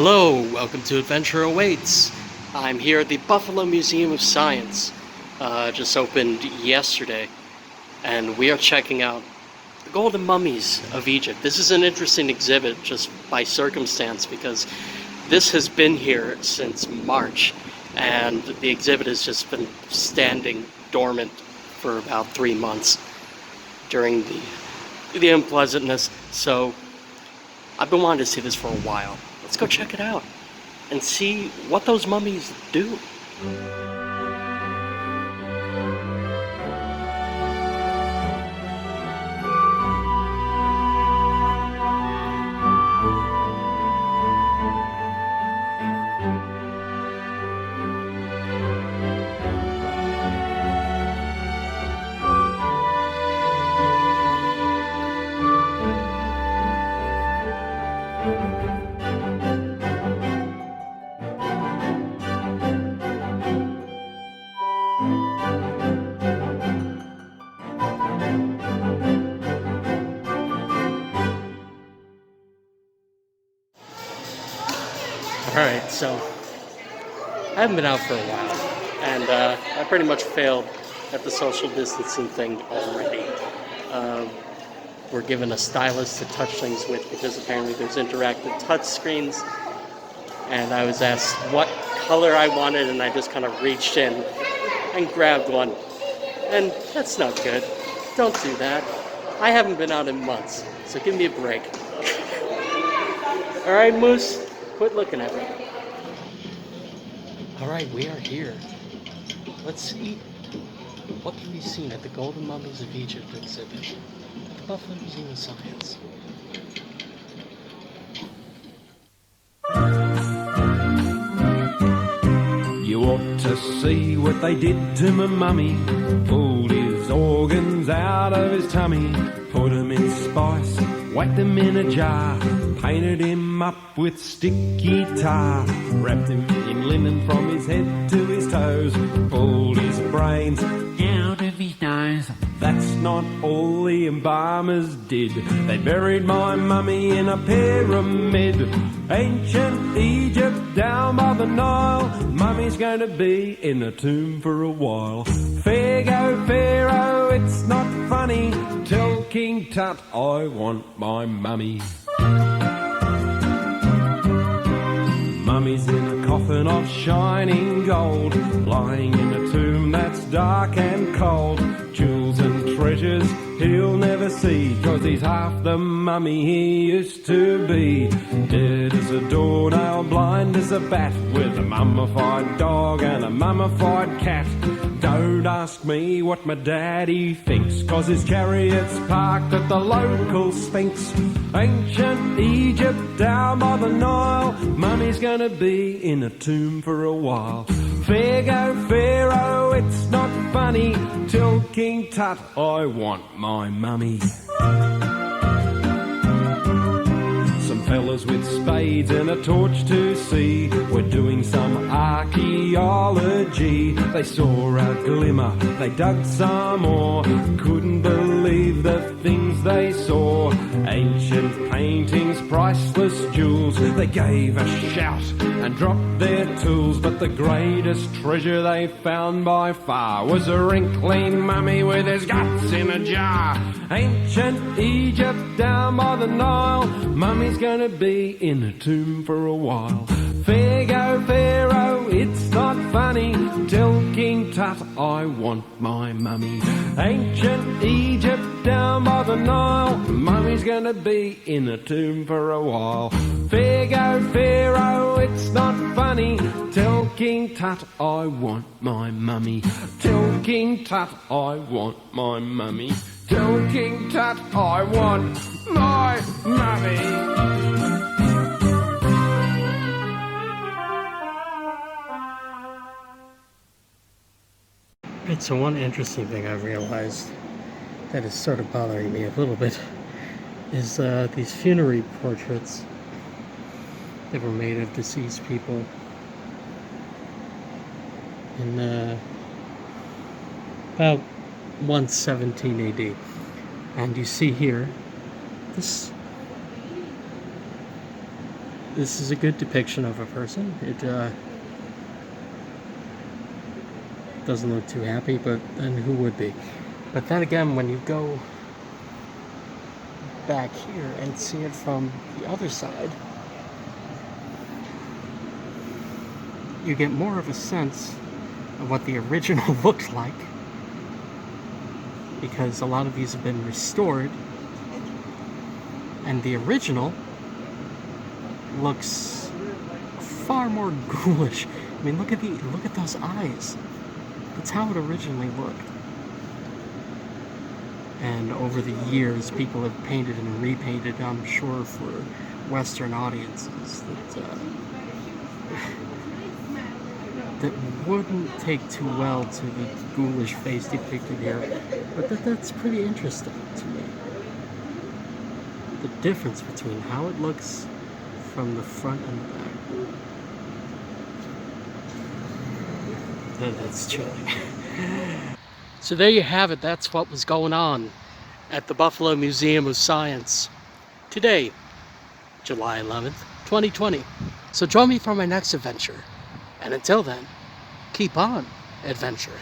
Hello, welcome to Adventure Awaits. I'm here at the Buffalo Museum of Science. Just opened yesterday, and we are checking out the golden mummies of Egypt. This is an interesting exhibit just by circumstance because this has been here since March, and the exhibit has just been standing dormant for about 3 months during the unpleasantness. So I've been wanting to see this for a while. Let's go check it out and see what those mummies do. Alright, so I haven't been out for a while, and I pretty much failed at the social distancing thing already. We're given a stylus to touch things with because apparently there's interactive touch screens, and I was asked what color I wanted, and I just kind of reached in and grabbed one, and that's not good. Don't do that. I haven't been out in months, so give me a break. Alright, Moose? Quit looking at me. Alright, we are here. Let's see what can be seen at the Golden Mummies of Egypt exhibit at the Buffalo Museum of Science. You ought to see what they did to my mummy. Pulled his organs out of his tummy, put him in spice, whacked him in a jar, painted him up with sticky tar, wrapped him in linen from his head to his toes, pulled his brains out of his nose. That's not all the embalmers did. They buried my mummy in a pyramid. Ancient Egypt down by the Nile. Mummy's going to be in a tomb for a while. Fair go Pharaoh, it's not funny. Tell King Tut I want my mummy. Mummy's in a coffin of shining gold, lying in a tomb that's dark and cold. Jewels and treasures he'll never see, 'cause he's half the mummy he used to be. Dead as a doornail, blind as a bat, with a mummified dog and a mummified cat. Don't ask me what my daddy thinks, 'cause his chariot's parked at the local Sphinx. Ancient Egypt down by the Nile. Mummy's gonna be in a tomb for a while. Fair go Pharaoh, it's not funny. Tell King Tut I want my mummy. Some fellas with spades and a torch to see were doing some archaeology. They saw a glimmer, they dug some more, couldn't believe the things they saw. Ancient paintings, priceless jewels. They gave a shout and dropped their tools, but the greatest treasure they found by far was a wrinkly mummy with his guts in a jar. Ancient Egypt down by the Nile. Mummy's gonna be in a tomb for a while. Fair go Pharaoh, it's not funny. Tell King Tut I want my mummy. Ancient Egypt down by the Nile. Mummy's gonna be in a tomb for a while. Fair go Pharaoh, it's not funny. Tell King Tut I want my mummy. Tell King Tut I want my mummy. Tell King Tut I want my mummy. Right, so one interesting thing I've realized that is sort of bothering me a little bit is these funerary portraits that were made of deceased people in about 117 AD. And you see here, this is a good depiction of a person. It doesn't look too happy, but then who would be? But then again, when you go back here and see it from the other side, you get more of a sense of what the original looked like, because a lot of these have been restored, and the original looks far more ghoulish. I mean, look at those eyes. That's how it originally looked. And over the years, people have painted and repainted, I'm sure, for Western audiences that wouldn't take too well to the ghoulish face depicted here. But that's pretty interesting to me. The difference between how it looks from the front and the back. That's chilling. So there you have it. That's what was going on at the Buffalo Museum of Science today, July 11th, 2020. So join me for my next adventure. And until then, keep on adventuring.